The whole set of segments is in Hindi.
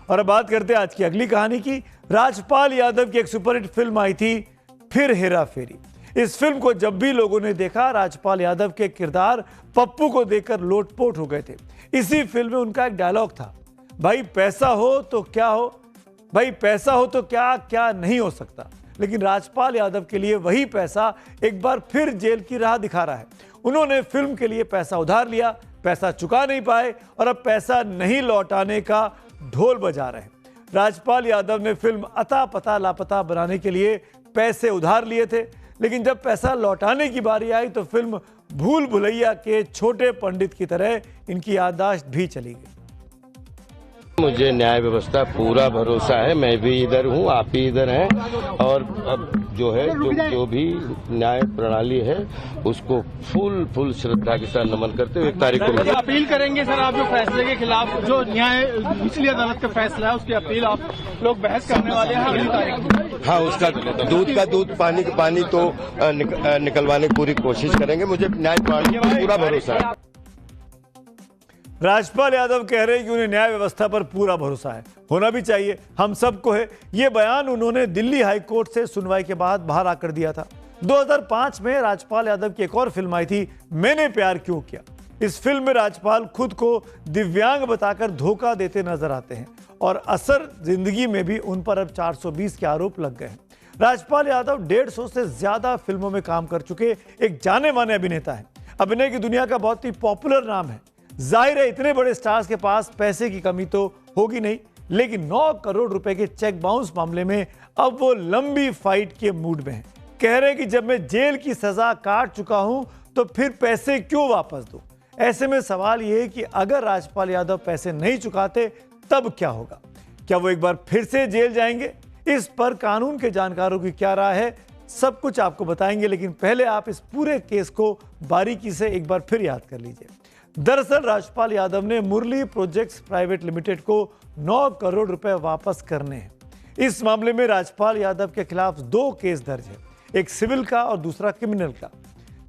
और अब बात करते हैं आज की अगली कहानी की। राजपाल यादव की एक सुपरहिट फिल्म आई थी फिर हेरा फेरी। इस फिल्म को जब भी लोगों ने देखा, राजपाल यादव के किरदार पप्पू को देखकर लोटपोट हो गए थे। इसी फिल्म में उनका एक डायलॉग था, भाई पैसा हो तो क्या हो, भाई पैसा हो तो क्या क्या नहीं हो सकता। लेकिन राजपाल यादव के लिए वही पैसा एक बार फिर जेल की राह दिखा रहा है। उन्होंने फिल्म के लिए पैसा उधार लिया, पैसा चुका नहीं पाए और अब पैसा नहीं लौटाने का ढोल बजा रहे हैं। राजपाल यादव ने फिल्म अता पता लापता बनाने के लिए पैसे उधार लिए थे, लेकिन जब पैसा लौटाने की बारी आई तो फिल्म भूल भुलैया के छोटे पंडित की तरह इनकी याददाश्त भी चली गई। मुझे न्याय व्यवस्था पूरा भरोसा है, मैं भी इधर हूँ, आप भी इधर हैं और अब जो है जो भी न्याय प्रणाली है उसको फुल श्रद्धा के साथ नमन करते हुए 1 तारीख को अपील करेंगे। सर, आप जो फैसले के खिलाफ जो न्याय निचली अदालत का फैसला है उसकी अपील आप लोग बहस करने वाले हैं अगली तारीख को। हाँ, उसका दूध का दूध पानी का पानी तो निकलवाने की पूरी कोशिश करेंगे। मुझे न्याय प्रणाली पर पूरा भरोसा है। राजपाल यादव कह रहे हैं कि उन्हें न्याय व्यवस्था पर पूरा भरोसा है, होना भी चाहिए, हम सबको है। ये बयान उन्होंने दिल्ली हाई कोर्ट से सुनवाई के बाद बाहर आकर दिया था। 2005 में राजपाल यादव की एक और फिल्म आई थी, मैंने प्यार क्यों किया। इस फिल्म में राजपाल खुद को दिव्यांग बताकर धोखा देते नजर आते हैं और असर जिंदगी में भी उन पर अब 420 के आरोप लग गए हैं। राजपाल यादव 150 से ज्यादा फिल्मों में काम कर चुके एक जाने माने अभिनेता है। अभिनय की दुनिया का बहुत ही पॉपुलर नाम है। जाहिर है इतने बड़े स्टार्स के पास पैसे की कमी तो होगी नहीं, लेकिन 9 करोड़ रुपए के चेक बाउंस मामले में अब वो लंबी फाइट के मूड में है। कह रहे हैं कि जब मैं जेल की सजा काट चुका हूं तो फिर पैसे क्यों वापस दूं। ऐसे में सवाल यह है कि अगर राजपाल यादव पैसे नहीं चुकाते तब क्या होगा, क्या वो एक बार फिर से जेल जाएंगे। इस पर कानून के जानकारों की क्या राय है, सब कुछ आपको बताएंगे, लेकिन पहले आप इस पूरे केस को बारीकी से एक बार फिर याद कर लीजिए। दरअसल राजपाल यादव ने मुरली प्रोजेक्ट्स प्राइवेट लिमिटेड को 9 करोड़ रुपए वापस करने हैं। इस मामले में राजपाल यादव के खिलाफ 2 केस दर्ज है, एक सिविल का और दूसरा क्रिमिनल का।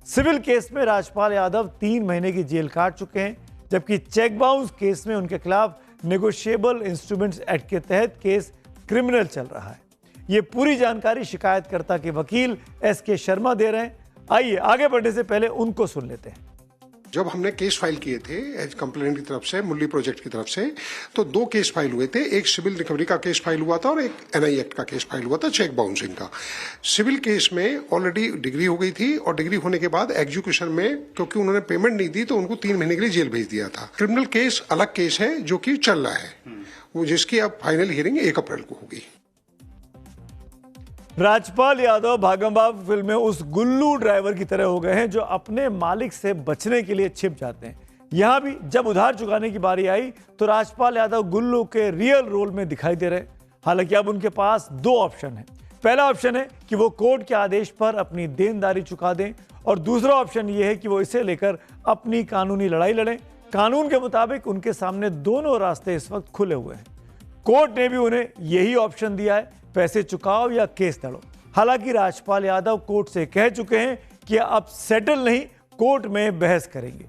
सिविल केस में राजपाल यादव 3 महीने की जेल काट चुके हैं, जबकि चेक बाउंस केस में उनके खिलाफ नेगोशिएबल इंस्ट्रूमेंट्स एक्ट के तहत केस क्रिमिनल चल रहा है। ये पूरी जानकारी शिकायतकर्ता के वकील SK शर्मा दे रहे हैं। आइए आगे बढ़ने से पहले उनको सुन लेते हैं। जब हमने केस फाइल किए थे एज कंप्लेंट की तरफ से, मुरली प्रोजेक्ट की तरफ से, तो 2 केस फाइल हुए थे। एक सिविल रिकवरी का केस फाइल हुआ था और एक NI एक्ट का केस फाइल हुआ था, चेक बाउंसिंग का। सिविल केस में ऑलरेडी डिग्री हो गई थी और डिग्री होने के बाद एग्जीक्यूशन में क्योंकि उन्होंने पेमेंट नहीं दी तो उनको 3 महीने के लिए जेल भेज दिया था। क्रिमिनल केस अलग केस है जो कि चल रहा है, वो जिसकी अब फाइनल हियरिंग 1 अप्रैल को होगी। राजपाल यादव भागमभाग फिल्म में उस गुल्लू ड्राइवर की तरह हो गए हैं जो अपने मालिक से बचने के लिए छिप जाते हैं। यहां भी जब उधार चुकाने की बारी आई तो राजपाल यादव गुल्लू के रियल रोल में दिखाई दे रहे। हालांकि अब उनके पास 2 ऑप्शन है। पहला ऑप्शन है कि वो कोर्ट के आदेश पर अपनी देनदारी चुका दें और दूसरा ऑप्शन ये है कि वो इसे लेकर अपनी कानूनी लड़ाई लड़ें। कानून के मुताबिक उनके सामने दोनों रास्ते इस वक्त खुले हुए हैं। कोर्ट ने भी उन्हें यही ऑप्शन दिया है, पैसे चुकाओ या केस लड़ो। हालांकि राजपाल यादव कोर्ट से कह चुके हैं कि अब सेटल नहीं, कोर्ट में बहस करेंगे।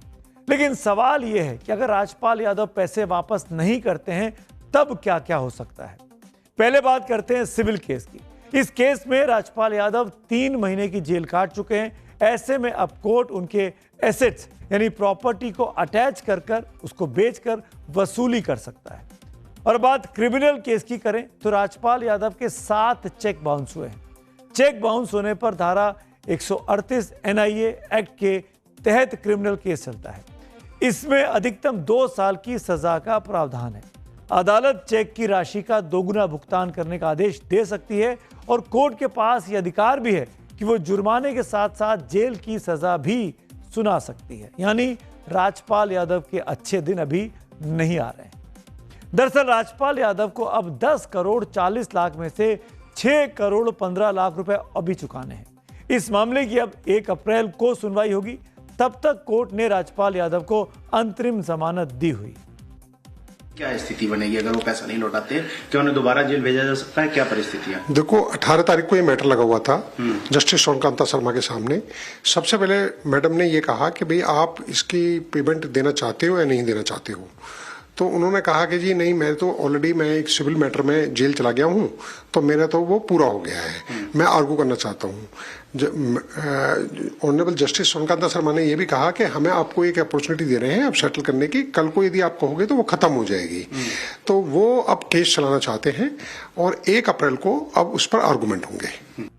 लेकिन सवाल यह है कि अगर राजपाल यादव पैसे वापस नहीं करते हैं तब क्या क्या हो सकता है। पहले बात करते हैं सिविल केस की। इस केस में राजपाल यादव 3 महीने की जेल काट चुके हैं। ऐसे में अब कोर्ट उनके एसेट्स यानी प्रॉपर्टी को अटैच कर उसको बेचकर वसूली कर सकता है। और बात क्रिमिनल केस की करें तो राजपाल यादव के 7 चेक बाउंस हुए हैं। चेक बाउंस होने पर धारा 138 NIA एक्ट के तहत क्रिमिनल केस चलता है। इसमें अधिकतम 2 साल की सजा का प्रावधान है। अदालत चेक की राशि का दोगुना भुगतान करने का आदेश दे सकती है और कोर्ट के पास यह अधिकार भी है कि वो जुर्माने के साथ साथ जेल की सजा भी सुना सकती है। यानी राजपाल यादव के अच्छे दिन अभी नहीं आ रहे हैं। दरअसल राजपाल यादव को अब 10 करोड़ 40 लाख में से 6 करोड़ 15 लाख रुपए अभी चुकाने हैं। इस मामले की अब 1 अप्रैल को सुनवाई होगी। तब तक कोर्ट ने राजपाल यादव को अंतरिम जमानत दी हुई। क्या स्थिति बनेगी अगर वो पैसा नहीं लौटाते? क्या उन्हें दोबारा जेल भेजा जा सकता है? क्या परिस्थितियां? देखो, 18 तारीख को ये मैटर लगा हुआ था जस्टिस सोनकांता शर्मा के सामने। सबसे पहले मैडम ने ये कहा कि भाई आप इसकी पेमेंट देना चाहते हो या नहीं देना चाहते हो। तो उन्होंने कहा कि जी नहीं, मैं तो ऑलरेडी मैं एक सिविल मैटर में जेल चला गया हूँ, तो मेरा तो वो पूरा हो गया है, मैं आर्गू करना चाहता हूँ। ऑनरेबल जस्टिस सोनकांता शर्मा ने ये भी कहा कि हमें आपको एक अपॉर्चुनिटी दे रहे हैं अब सेटल करने की, कल को यदि आप कहोगे तो वो खत्म हो जाएगी। तो वो अब केस चलाना चाहते हैं और 1 अप्रैल को अब उस पर आर्गूमेंट होंगे।